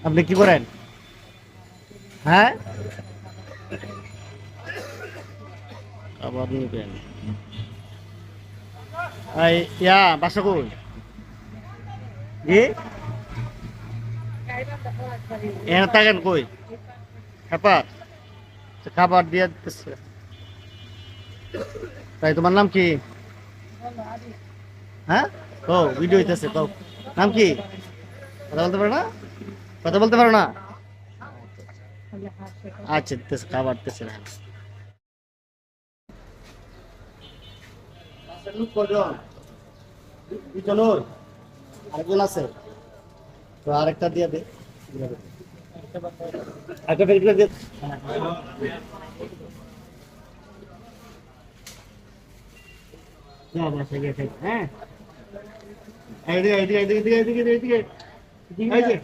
আপনি কি করেন? হ্যাঁ, খাবার নিবেন। এই ইয়া বাসা কই? জি, এখানে থাকেন কই? খাবার, খাবার দিয়ে দিতেছে। তাই তোমার নাম কি? হ্যাঁ, ও ভিডিও হইতেছে, তো নাম কি? কথা বলতে পারো না? কথা বলতে পারো না? আচ্ছা, দিতেছে খাবার দিতেছে না। লোক কজন? দুজন, ওই আরেকজন আছে, তো আরেকটা দিয়ে দে। একটা প্যাকেট করে দে। যা বাসায় গিয়ে খাই, হ্যাঁ। এইদিকে এইদিকে এইদিকে এইদিকে এইদিকে এইদিকে, এই যে